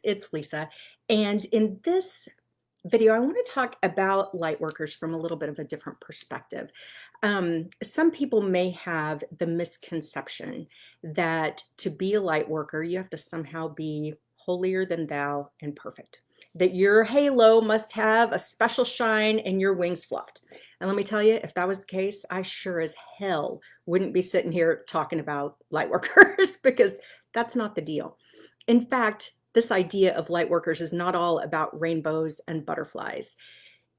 It's Lisa. And in this video, I want to talk about light workers from a little bit of a different perspective. Some people may have the misconception that to be a light worker, you have to somehow be holier than thou and perfect. That your halo must have a special shine and your wings fluffed. And let me tell you, if that was the case, I sure as hell wouldn't be sitting here talking about light workers because that's not the deal. In fact, this idea of light workers is not all about rainbows and butterflies.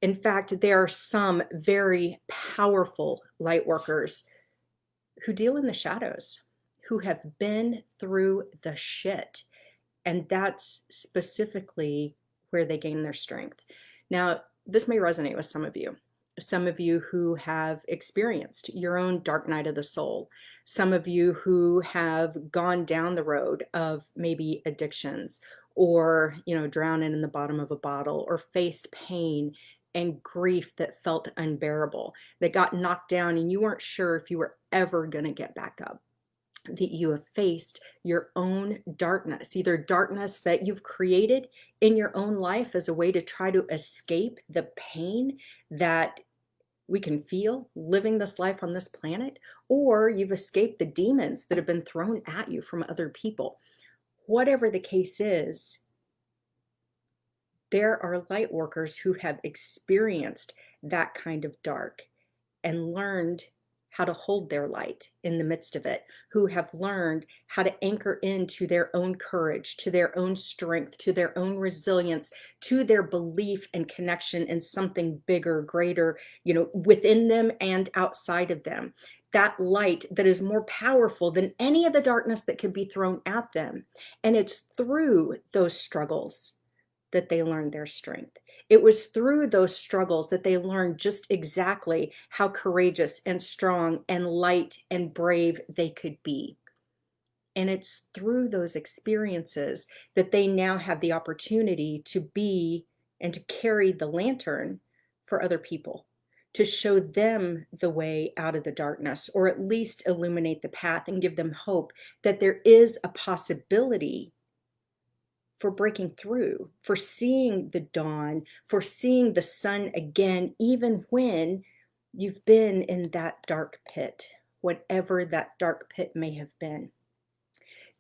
In fact, there are some very powerful light workers who deal in the shadows, who have been through the shit. And that's specifically where they gain their strength. Now, this may resonate with some of you who have experienced your own dark night of the soul, some of you who have gone down the road of maybe addictions or, drowning in the bottom of a bottle or faced pain and grief that felt unbearable, that got knocked down and you weren't sure if you were ever going to get back up, that you have faced your own darkness, either darkness that you've created in your own life as a way to try to escape the pain that we can feel living this life on this planet, or you've escaped the demons that have been thrown at you from other people. Whatever the case is, there are light workers who have experienced that kind of dark and learned how to hold their light in the midst of it, who have learned how to anchor into their own courage, to their own strength, to their own resilience, to their belief and connection in something bigger, greater, within them and outside of them. That light that is more powerful than any of the darkness that could be thrown at them. And it's through those struggles that they learned their strength. It was through those struggles that they learned just exactly how courageous and strong and light and brave they could be. And it's through those experiences that they now have the opportunity to be and to carry the lantern for other people, to show them the way out of the darkness, or at least illuminate the path and give them hope that there is a possibility for breaking through, for seeing the dawn, for seeing the sun again, even when you've been in that dark pit, whatever that dark pit may have been.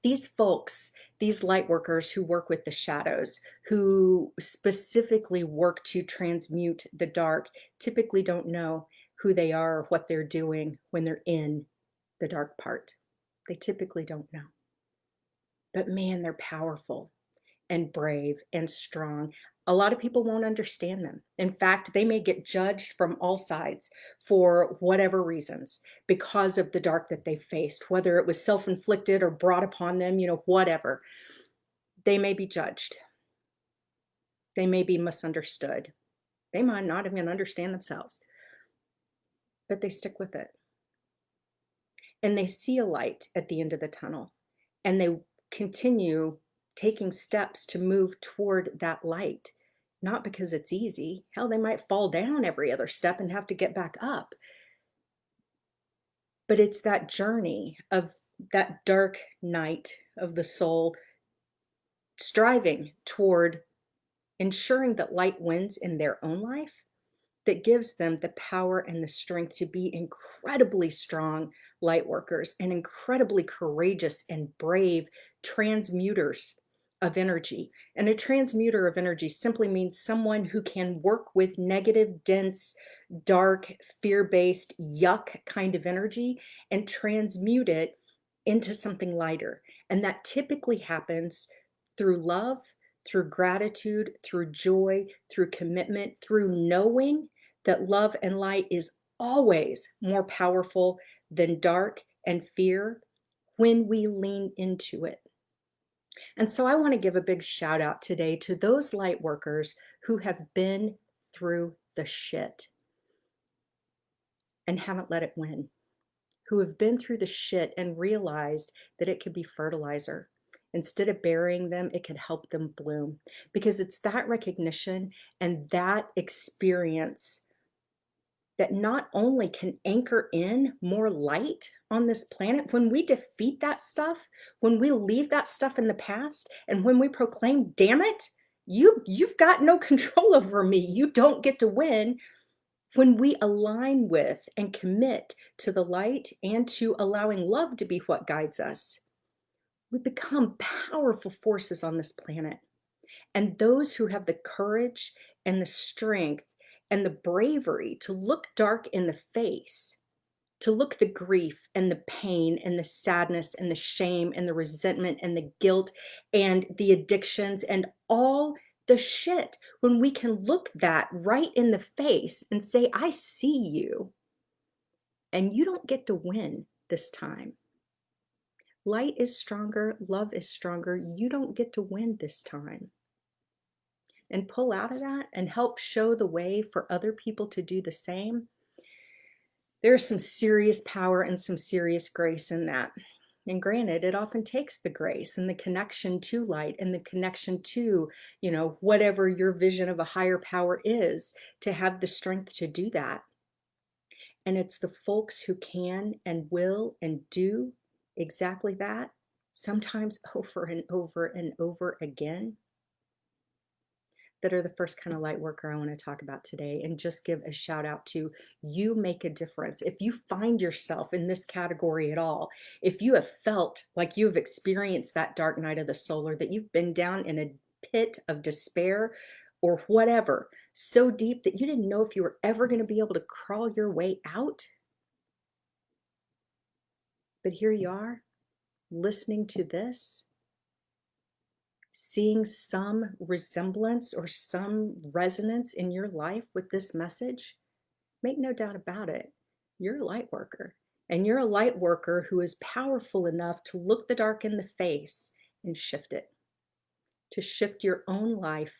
These folks, these light workers who work with the shadows, who specifically work to transmute the dark, typically don't know who they are or what they're doing when they're in the dark part. They typically don't know. But man, they're powerful and brave and strong. A lot of people won't understand them. In fact, they may get judged from all sides for whatever reasons because of the dark that they faced, whether it was self-inflicted or brought upon them, whatever. They may be judged. They may be misunderstood. They might not even understand themselves, but they stick with it. And they see a light at the end of the tunnel and they continue taking steps to move toward that light. Not because it's easy. Hell, they might fall down every other step and have to get back up. But it's that journey of that dark night of the soul striving toward ensuring that light wins in their own life that gives them the power and the strength to be incredibly strong light workers and incredibly courageous and brave transmuters of energy. And a transmuter of energy simply means someone who can work with negative, dense, dark, fear-based, yuck kind of energy and transmute it into something lighter. And that typically happens through love, through gratitude, through joy, through commitment, through knowing that love and light is always more powerful than dark and fear when we lean into it. And so I want to give a big shout out today to those light workers who have been through the shit and haven't let it win, who have been through the shit and realized that it could be fertilizer. Instead of burying them, it could help them bloom, because it's that recognition and that experience that not only can anchor in more light on this planet, when we defeat that stuff, when we leave that stuff in the past, and when we proclaim, damn it, you've got no control over me. You don't get to win. When we align with and commit to the light and to allowing love to be what guides us, we become powerful forces on this planet. And those who have the courage and the strength and the bravery to look dark in the face, to look the grief and the pain and the sadness and the shame and the resentment and the guilt and the addictions and all the shit, when we can look that right in the face and say, I see you, and you don't get to win this time. Light is stronger, love is stronger. You don't get to win this time. And pull out of that and help show the way for other people to do the same. There's some serious power and some serious grace in that. And granted, it often takes the grace and the connection to light and the connection to, whatever your vision of a higher power is, to have the strength to do that. And it's the folks who can and will and do exactly that, sometimes over and over and over again, that are the first kind of light worker I want to talk about today, and just give a shout out to you. Make a difference. If you find yourself in this category at all, if you have felt like you have experienced that dark night of the solar, that you've been down in a pit of despair or whatever, so deep that you didn't know if you were ever going to be able to crawl your way out. But here you are, listening to this, seeing some resemblance or some resonance in your life with this message. Make no doubt about it, you're a light worker. And you're a light worker who is powerful enough to look the dark in the face and shift it. To shift your own life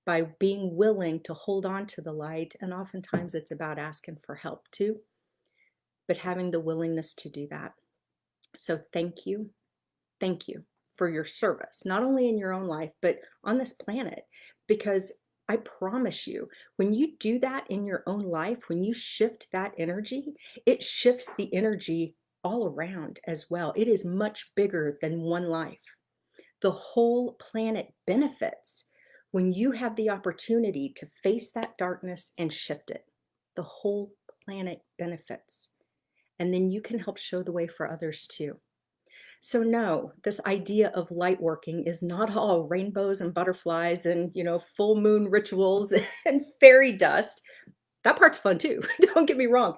by being willing to hold on to the light. And oftentimes it's about asking for help too, but having the willingness to do that. So thank you. Thank you for your service, not only in your own life, but on this planet. Because I promise you, when you do that in your own life, when you shift that energy, it shifts the energy all around as well. It is much bigger than one life. The whole planet benefits when you have the opportunity to face that darkness and shift it. The whole planet benefits. And then you can help show the way for others too. So no, this idea of light working is not all rainbows and butterflies and, full moon rituals and fairy dust. That part's fun too, don't get me wrong.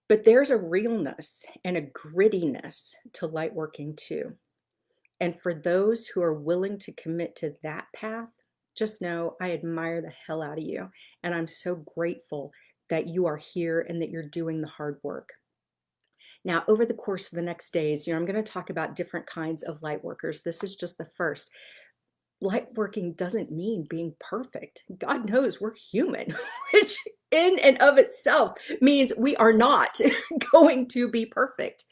But there's a realness and a grittiness to light working too. And for those who are willing to commit to that path, just know I admire the hell out of you. And I'm so grateful that you are here and that you're doing the hard work. Now, over the course of the next days, I'm going to talk about different kinds of light workers. This is just the first. Light working doesn't mean being perfect. God knows we're human, which in and of itself means we are not going to be perfect.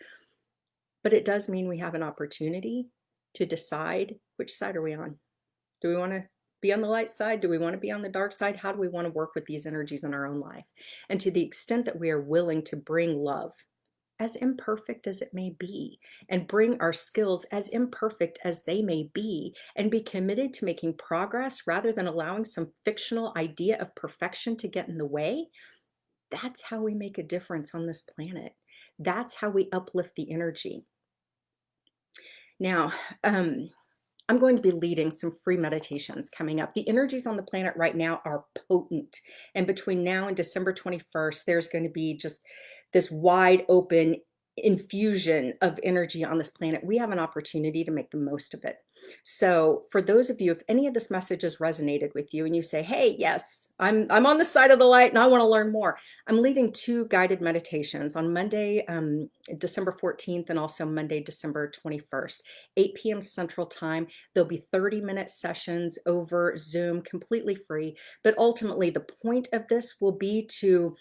But it does mean we have an opportunity to decide, which side are we on? Do we want to be on the light side? Do we want to be on the dark side? How do we want to work with these energies in our own life? And to the extent that we are willing to bring love, as imperfect as it may be, and bring our skills as imperfect as they may be, and be committed to making progress rather than allowing some fictional idea of perfection to get in the way, that's how we make a difference on this planet. That's how we uplift the energy. Now, I'm going to be leading some free meditations coming up. The energies on the planet right now are potent. And between now and December 21st, there's going to be just this wide open infusion of energy on this planet. We have an opportunity to make the most of it. So for those of you, if any of this message has resonated with you and you say, hey, yes, I'm on the side of the light and I want to learn more, I'm leading 2 guided meditations on Monday, December 14th, and also Monday, December 21st, 8 p.m. Central Time. There'll be 30-minute sessions over Zoom, completely free. But ultimately, the point of this will be to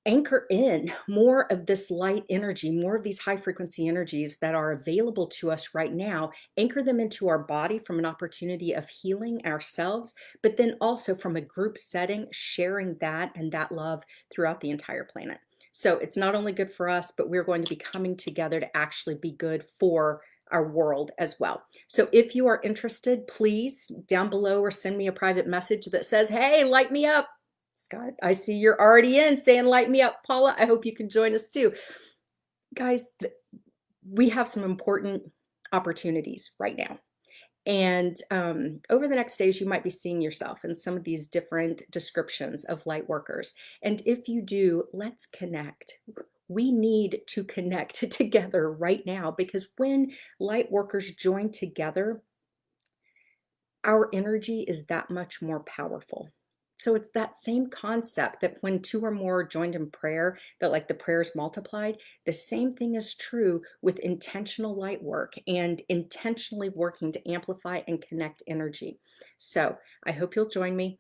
anchor in more of this light energy, more of these high frequency energies that are available to us right now, anchor them into our body from an opportunity of healing ourselves, but then also from a group setting, sharing that and that love throughout the entire planet. So it's not only good for us, but we're going to be coming together to actually be good for our world as well. So if you are interested, please down below or send me a private message that says, hey, light me up. Scott, I see you're already in saying light me up. Paula, I hope you can join us too. Guys, we have some important opportunities right now. And over the next days, you might be seeing yourself in some of these different descriptions of light workers. And if you do, let's connect. We need to connect together right now, because when light workers join together, our energy is that much more powerful. So it's that same concept that when two or more are joined in prayer, that like the prayers multiplied, the same thing is true with intentional light work and intentionally working to amplify and connect energy. So I hope you'll join me.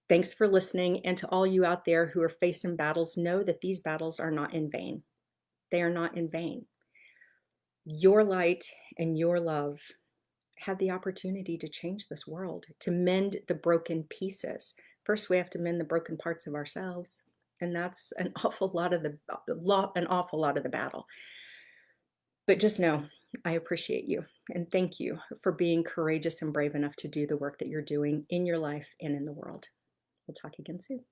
Thanks for listening. And to all you out there who are facing battles, know that these battles are not in vain. They are not in vain. Your light and your love have the opportunity to change this world, to mend the broken pieces. First, we have to mend the broken parts of ourselves, and that's an awful lot of the battle. But just know, I appreciate you, and thank you for being courageous and brave enough to do the work that you're doing in your life and in the world. We'll talk again soon.